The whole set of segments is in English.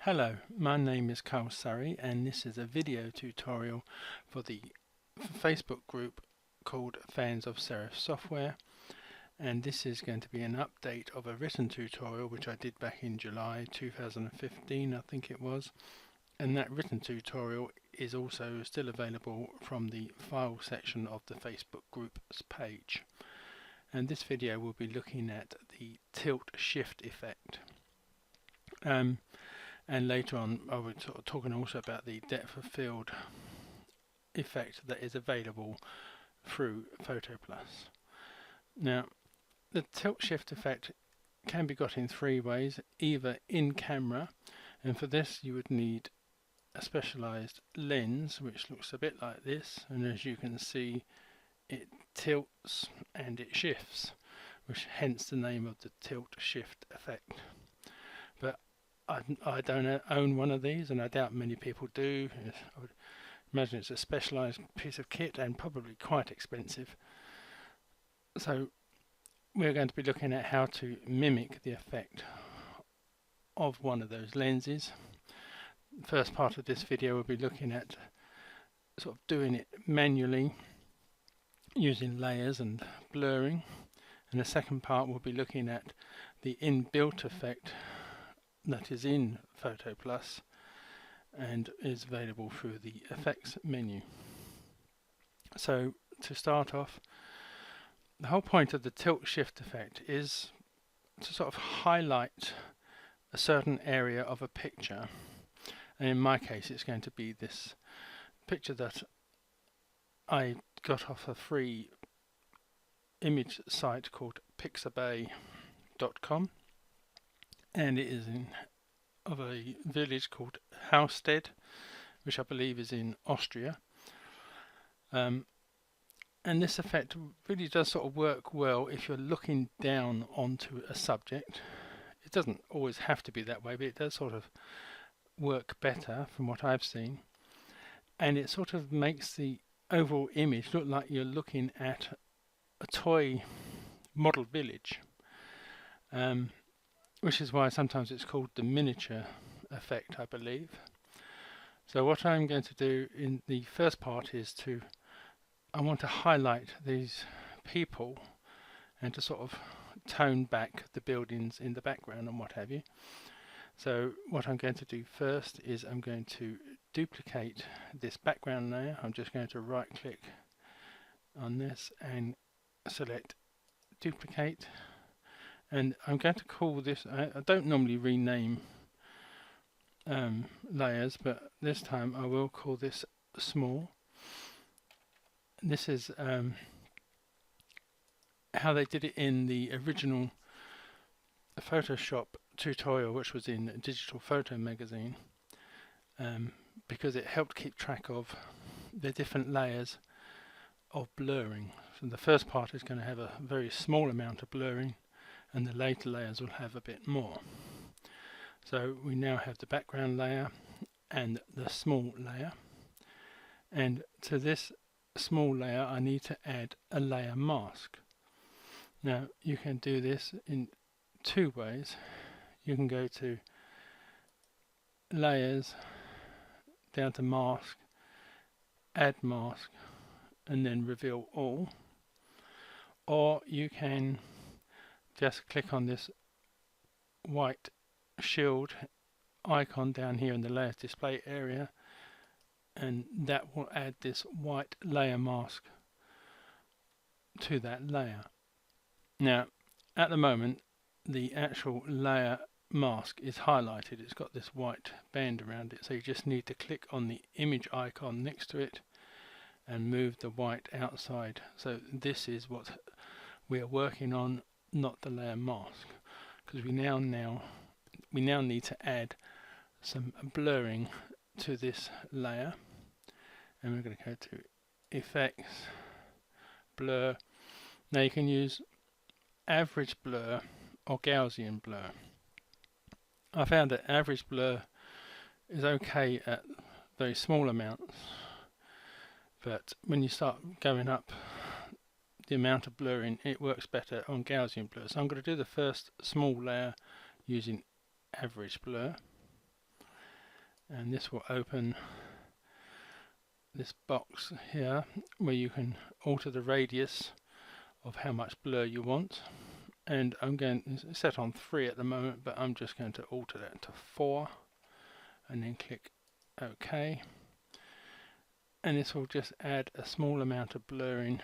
Hello, my name is Carl Surrey and this is a video tutorial for the Facebook group called Fans of Serif Software, and this is going to be an update of a written tutorial which I did back in July 2015 I think it was, and that written tutorial is also still available from the file section of the Facebook group's page. And this video will be looking at the tilt shift effect. And later on I will be talking also about the depth of field effect that is available through PhotoPlus. Now, the tilt shift effect can be got in three ways, either in camera, and for this you would need a specialized lens which looks a bit like this, and as you can see it tilts and it shifts, which hence the name of the tilt shift effect. But I don't own one of these, and I doubt many people do. I would imagine it's a specialized piece of kit and probably quite expensive. So we're going to be looking at how to mimic the effect of one of those lenses. The first part of this video will be looking at sort of doing it manually using layers and blurring, and the second part will be looking at the inbuilt effect that is in PhotoPlus and is available through the effects menu. So to start off, the whole point of the tilt shift effect is to sort of highlight a certain area of a picture, and in my case it's going to be this picture that I got off a free image site called pixabay.com, and it is of a village called Haustedt, which I believe is in Austria. And this effect really does sort of work well if you're looking down onto a subject. It doesn't always have to be that way, but it does sort of work better from what I've seen, and it sort of makes the overall image look like you're looking at a toy model village, which is why sometimes it's called the miniature effect, I believe. So what I'm going to do in the first part is I want to highlight these people and to sort of tone back the buildings in the background and what have you. So what I'm going to do first is I'm going to duplicate this background layer. I'm just going to right click on this and select duplicate, and I'm going to call this, I don't normally rename layers, but this time I will call this small. This is how they did it in the original Photoshop tutorial, which was in Digital Photo magazine, because it helped keep track of the different layers of blurring. So the first part is going to have a very small amount of blurring, and the later layers will have a bit more. So we now have the background layer and the small layer, and to this small layer I need to add a layer mask. Now you can do this in two ways. You can go to layers, down to mask, add mask, and then reveal all, or you can just click on this white shield icon down here in the layers display area, and that will add this white layer mask to that layer. Now at the moment the actual layer mask is highlighted, it's got this white band around it, so you just need to click on the image icon next to it and move the white outside. So this is what we are working on, not the layer mask, because we now need to add some blurring to this layer, and we're going to go to effects, blur. Now you can use average blur or Gaussian blur. I found that average blur is okay at very small amounts, but when you start going up the amount of blurring, it works better on Gaussian blur. So I'm going to do the first small layer using average blur, and this will open this box here where you can alter the radius of how much blur you want. And I'm going to set on 3 at the moment, but I'm just going to alter that to 4 and then click OK. And this will just add a small amount of blurring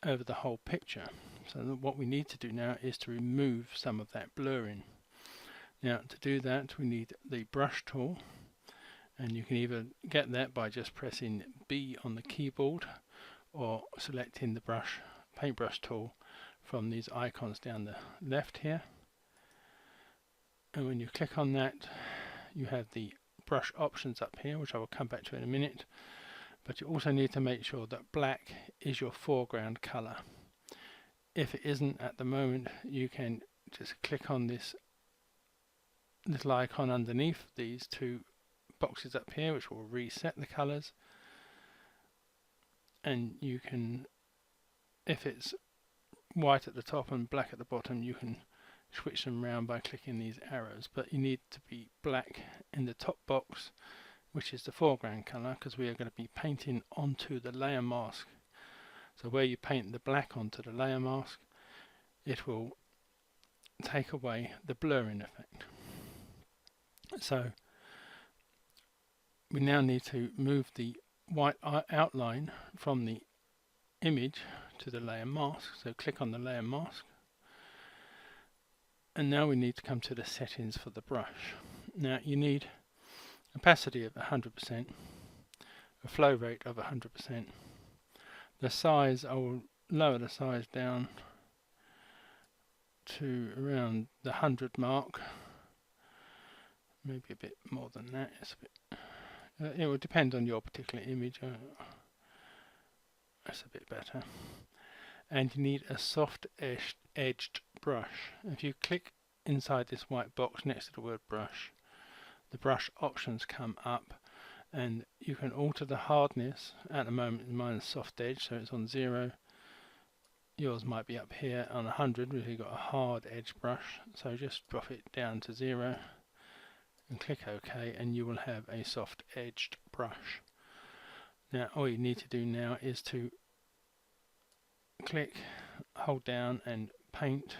over the whole picture. So what we need to do now is to remove some of that blurring. Now to do that we need the brush tool, and you can either get that by just pressing B on the keyboard or selecting the paintbrush tool from these icons down the left here. And when you click on that, you have the brush options up here, which I will come back to in a minute. But you also need to make sure that black is your foreground color. If it isn't at the moment, you can just click on this little icon underneath these 2 boxes up here, which will reset the colors. And you can, if it's white at the top and black at the bottom, you can switch them around by clicking these arrows. But you need to be black in the top box, which is the foreground color, because we are going to be painting onto the layer mask. So where you paint the black onto the layer mask, it will take away the blurring effect. So we now need to move the white outline from the image to the layer mask. So click on the layer mask, and now we need to come to the settings for the brush. Now you need opacity of 100%, a flow rate of 100%. The size, I will lower the size down to around the 100 mark, maybe a bit more than that. It's a bit, it will depend on your particular image. That's a bit better. And you need a soft edged brush. If you click inside this white box next to the word brush, the brush options come up, and you can alter the hardness. At the moment mine is soft edge, so it's on 0. Yours might be up here on 100 if you've got a hard edge brush. So just drop it down to 0 and click OK, and you will have a soft edged brush. Now all you need to do now is to click, hold down and paint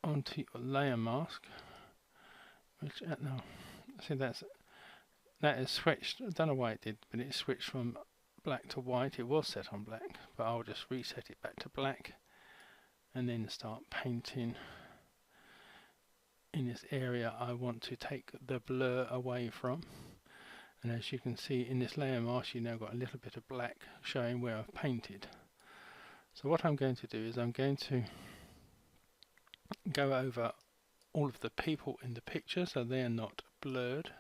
onto your layer mask, which no, see that is switched. I don't know why it did, but it switched from black to white. It was set on black, but I'll just reset it back to black and then start painting in this area I want to take the blur away from. And as you can see in this layer mask, you now got a little bit of black showing where I've painted. So what I'm going to do is I'm going to go over all of the people in the picture so they're not blurred.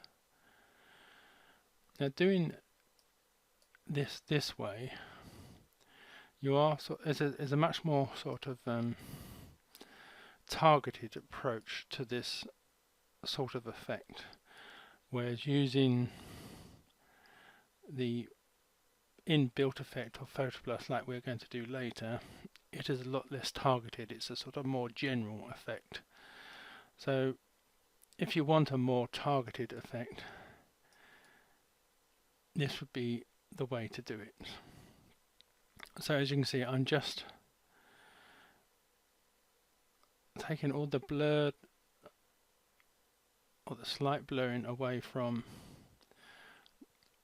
Now doing this way, you are is a much more sort of targeted approach to this sort of effect, whereas using the inbuilt effect of PhotoPlus like we're going to do later, it is a lot less targeted. It's a sort of more general effect. So if you want a more targeted effect, this would be the way to do it. So as you can see, I'm just taking all the blur or the slight blurring away from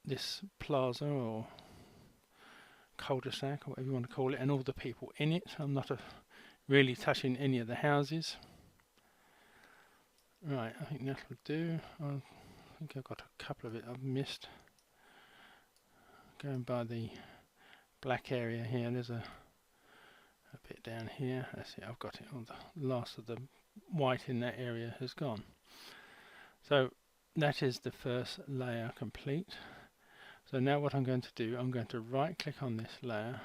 this plaza or cul-de-sac or whatever you want to call it, and all the people in it. I'm not really touching any of the houses. Right, I think that will do. I think I've got a couple of it I've missed. Going by the black area here, there's a bit down here. That's it, I've got it. All the last of the white in that area has gone. So that is the first layer complete. So now what I'm going to do, I'm going to right click on this layer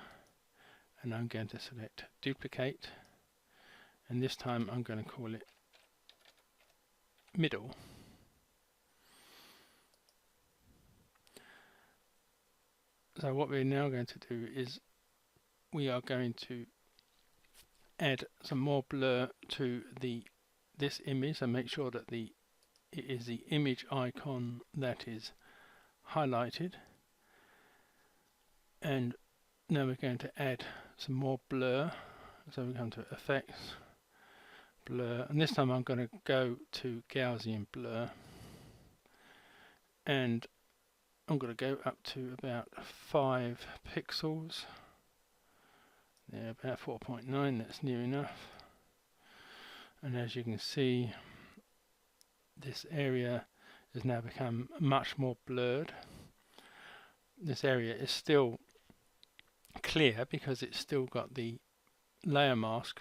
and I'm going to select duplicate, and this time I'm going to call it middle. So what we're now going to do is we are going to add some more blur to the this image and make sure that it is the image icon that is highlighted. And now we're going to add some more blur. So we come to Effects, Blur, and this time I'm going to go to Gaussian Blur, and I'm going to go up to about 5 pixels. There, about 4.9, that's near enough. And as you can see, this area has now become much more blurred. This area is still clear because it's still got the layer mask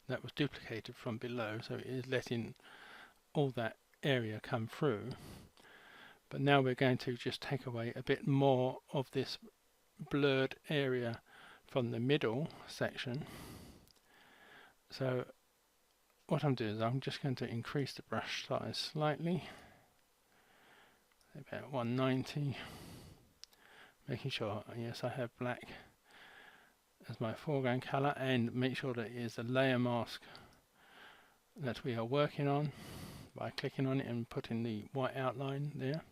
that was duplicated from below, so it is letting all that area come through. But now we're going to just take away a bit more of this blurred area from the middle section. So what I'm doing is I'm just going to increase the brush size slightly, about 190, making sure, yes, I have black as my foreground color, and make sure that it is the layer mask that we are working on by clicking on it and putting the white outline there.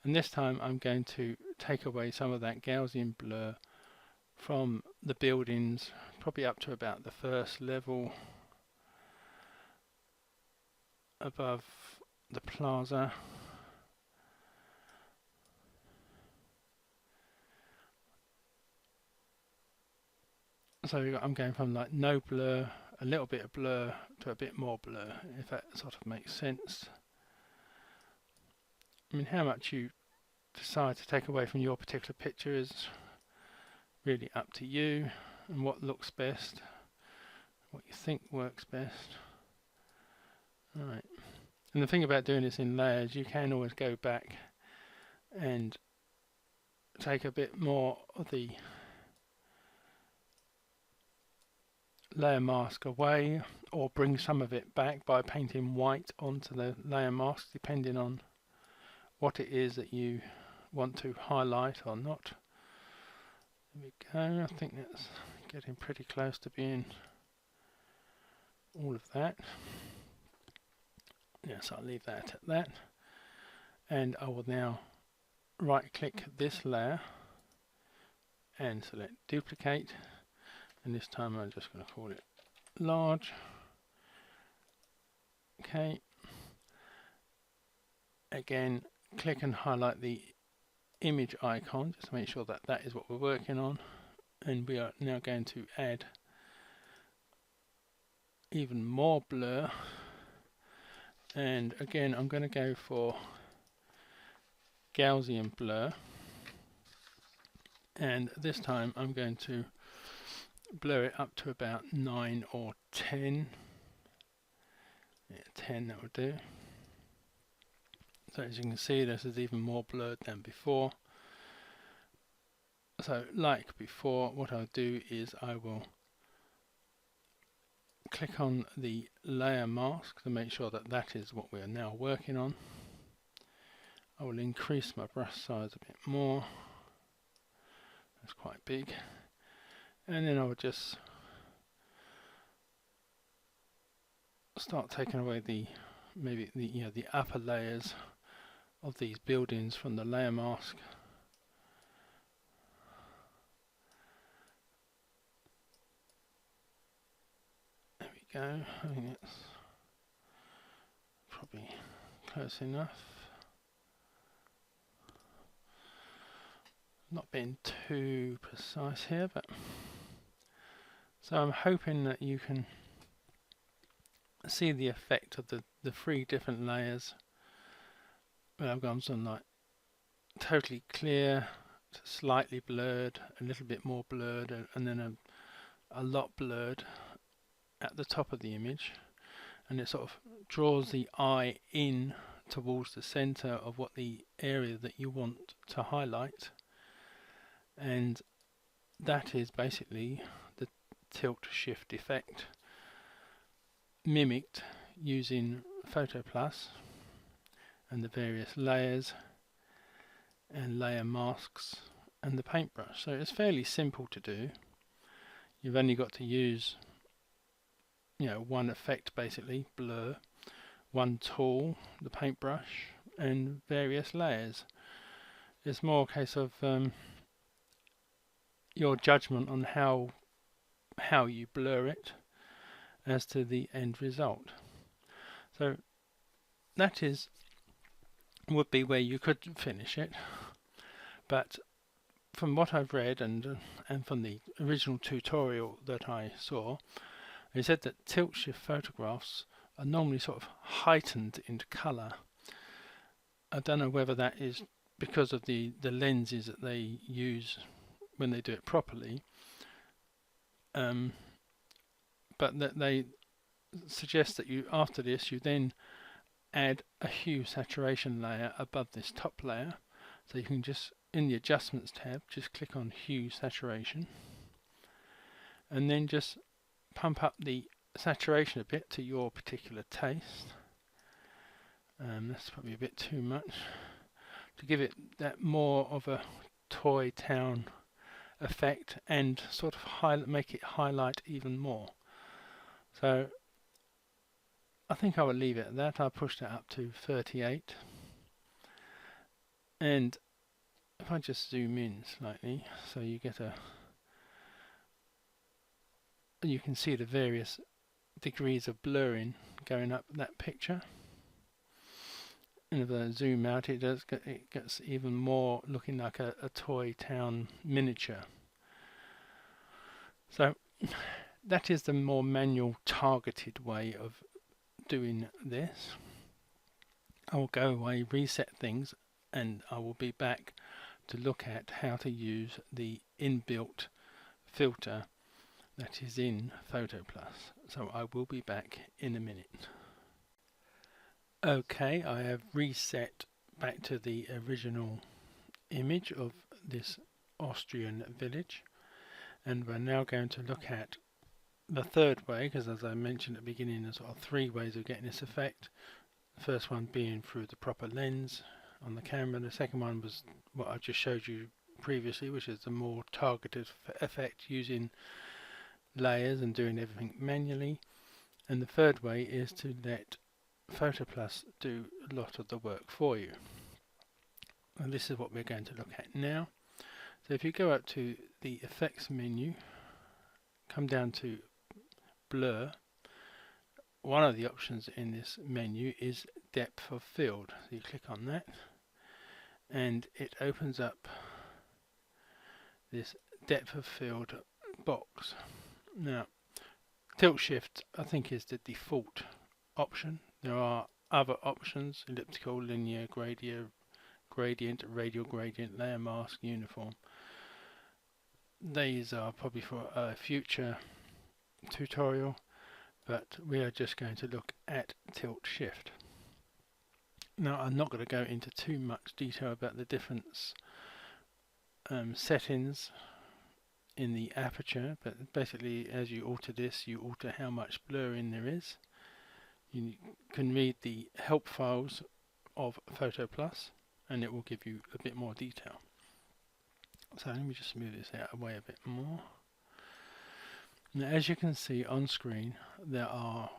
And this time I'm going to take away some of that Gaussian blur from the buildings, probably up to about the first level above the plaza. So I'm going from like no blur, a little bit of blur, to a bit more blur, if that sort of makes sense. I mean, how much you decide to take away from your particular picture is really up to you, and what looks best, what you think works best. Right. And the thing about doing this in layers, you can always go back and take a bit more of the layer mask away, or bring some of it back by painting white onto the layer mask, depending on what it is that you want to highlight or not. There we go. I think that's getting pretty close to being all of that. Yes, I'll leave that at that. And I will now right click this layer and select duplicate, and this time I'm just going to call it large. Okay. Again, click and highlight the image icon just to make sure that that is what we're working on, and we are now going to add even more blur. And again, I'm going to go for Gaussian blur, and this time I'm going to blur it up to about 9 or 10. Yeah, 10, that would do. So as you can see, this is even more blurred than before. So like before, what I'll do is I will click on the layer mask to make sure that that is what we are now working on. I will increase my brush size a bit more. That's quite big. And then I will just start taking away maybe the upper layers of these buildings from the layer mask. There we go. I think that's probably close enough. Not being too precise here, but so I'm hoping that you can see the effect of the 3 different layers. Well, I've gone from like totally clear to slightly blurred, a little bit more blurred, and then a lot blurred at the top of the image, and it sort of draws the eye in towards the center of what the area that you want to highlight. And that is basically the tilt shift effect mimicked using PhotoPlus and the various layers and layer masks and the paintbrush. So it's fairly simple to do. You've only got to use one effect basically, blur, one tool, the paintbrush, and various layers. It's more a case of your judgment on how you blur it as to the end result. So that would be where you could finish it, but from what I've read and from the original tutorial that I saw, they said that tilt shift photographs are normally sort of heightened into colour. I don't know whether that is because of the lenses that they use when they do it properly, but that they suggest that after this you then add a hue saturation layer above this top layer. So you can just, in the adjustments tab, just click on hue saturation and then just pump up the saturation a bit to your particular taste. That's probably a bit too much, to give it that more of a toy town effect and sort of make it highlight even more. So I think I will leave it at that. I pushed it up to 38, and if I just zoom in slightly, so you can see the various degrees of blurring going up that picture. And if I zoom out, it gets even more looking like a toy town miniature. So that is the more manual, targeted way of doing this. I will go away, reset things, and I will be back to look at how to use the inbuilt filter that is in PhotoPlus. So I will be back in a minute. Okay, I have reset back to the original image of this Austrian village, and we're now going to look at the third way, because as I mentioned at the beginning, there's sort of three ways of getting this effect. The first one being through the proper lens on the camera. The second one was what I just showed you previously, which is the more targeted effect using layers and doing everything manually. And the third way is to let PhotoPlus do a lot of the work for you. And this is what we're going to look at now. So if you go up to the effects menu, come down to blur, one of the options in this menu is depth of field. So you click on that and it opens up this depth of field box. Now tilt shift I think is the default option. There are other options: elliptical, linear, gradient, radial gradient, layer mask, uniform. These are probably for a future tutorial, but we are just going to look at tilt shift. Now I'm not going to go into too much detail about the different settings in the aperture, but basically as you alter this, you alter how much blurring there is. You can read the help files of PhotoPlus and it will give you a bit more detail. So let me just move this out of the way a bit more. Now as you can see on screen, there are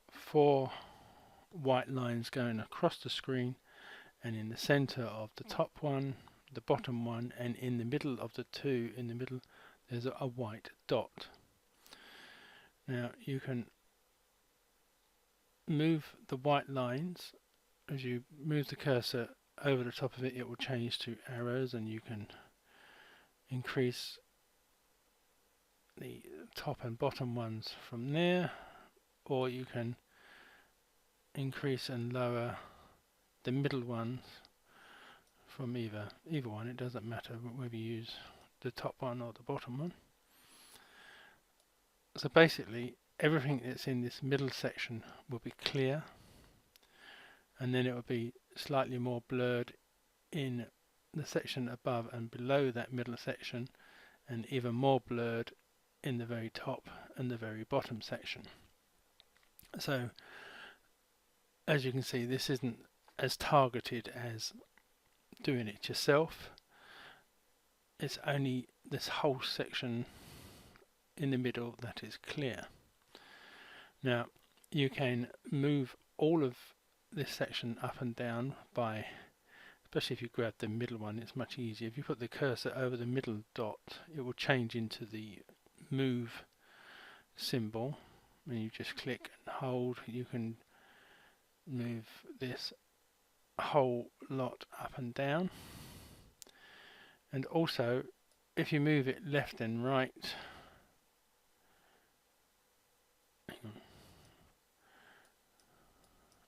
4 white lines going across the screen, and in the center of the top one, the bottom one, and in the middle of the two in the middle, there's a white dot. Now you can move the white lines. As you move the cursor over the top of it, it will change to arrows, and you can increase the top and bottom ones from there, or you can increase and lower the middle ones from either one. It doesn't matter whether you use the top one or the bottom one. So basically everything that's in this middle section will be clear, and then it will be slightly more blurred in the section above and below that middle section, and even more blurred in the very top and the very bottom section. So as you can see, this isn't as targeted as doing it yourself. It's only this whole section in the middle that is clear. Now you can move all of this section up and down by, especially if you grab the middle one, it's much easier. If you put the cursor over the middle dot, it will change into the move symbol, and you just click and hold. You can move this whole lot up and down, and also if you move it left and right,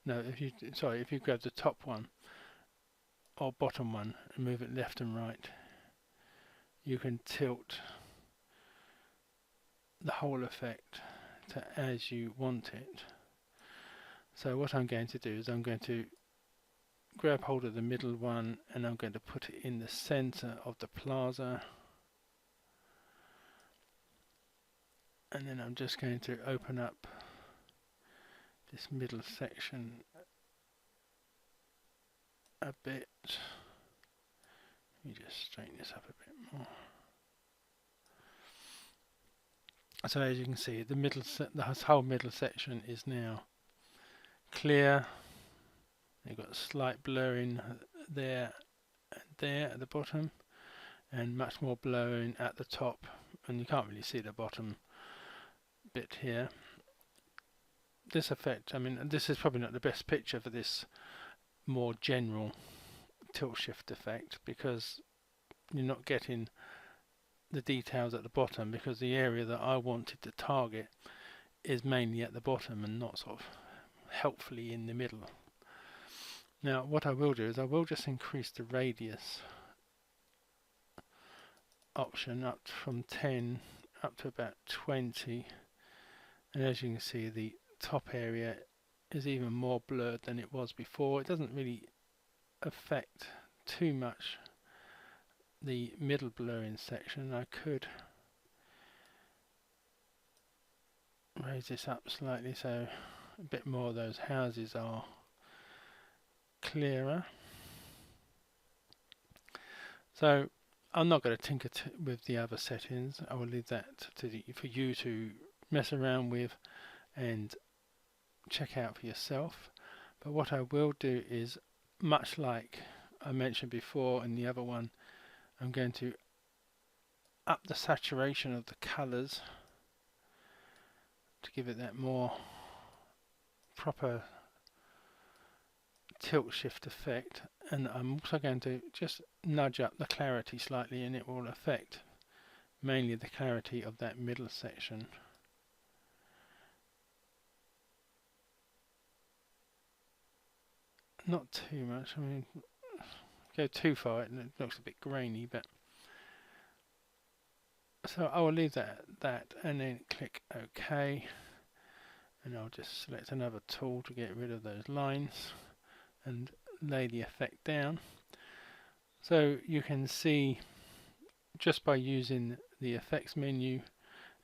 no, if you grab the top one or bottom one and move it left and right, you can tilt the whole effect to as you want it. So what I'm going to do is I'm going to grab hold of the middle one and I'm going to put it in the center of the plaza, and then I'm just going to open up this middle section a bit. Let me just straighten this up a bit more. So as you can see, the whole middle section is now clear. You've got a slight blurring there and there at the bottom, and much more blurring at the top, and you can't really see the bottom bit here. This effect, I mean, this is probably not the best picture for this more general tilt shift effect, because you're not getting the details at the bottom, because the area that I wanted to target is mainly at the bottom and not sort of helpfully in the middle. Now what I will do is I will just increase the radius option up from 10 up to about 20, and as you can see, the top area is even more blurred than it was before. It doesn't really affect too much the middle blurring section. I could raise this up slightly so a bit more of those houses are clearer. So I'm not going to tinker with the other settings. I will leave that for you to mess around with and check out for yourself. But what I will do is, much like I mentioned before in the other one, I'm going to up the saturation of the colours to give it that more proper tilt shift effect, and I'm also going to just nudge up the clarity slightly, and it will affect mainly the clarity of that middle section. Not too much, I mean, go too far and it looks a bit grainy, but so I will leave that and then click OK, and I'll just select another tool to get rid of those lines and lay the effect down. So you can see, just by using the effects menu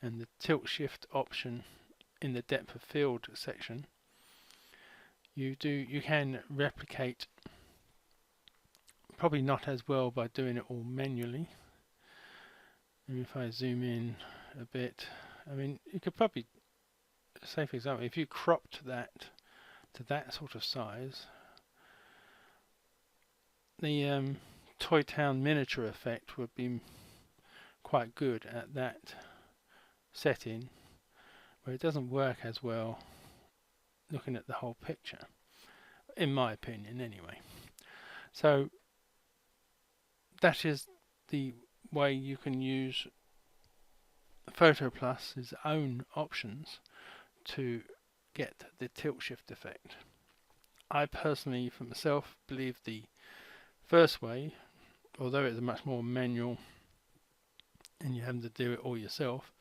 and the tilt shift option in the depth of field section, you can replicate, probably not as well by doing it all manually. And if I zoom in a bit, I mean, you could probably say, for example, if you cropped that to that sort of size, the Toy Town miniature effect would be quite good at that setting, where it doesn't work as well looking at the whole picture, in my opinion anyway. So that is the way you can use PhotoPlus's own options to get the tilt shift effect. I personally, for myself, believe the first way, although it's a much more manual and you have to do it all yourself,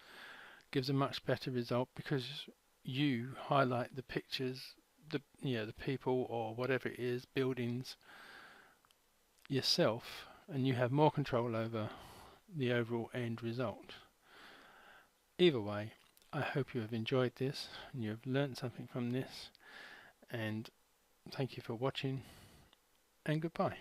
gives a much better result, because you highlight the pictures, the people or whatever it is, buildings, yourself, and you have more control over the overall end result. Either way, I hope you have enjoyed this and you have learnt something from this, and thank you for watching, and goodbye.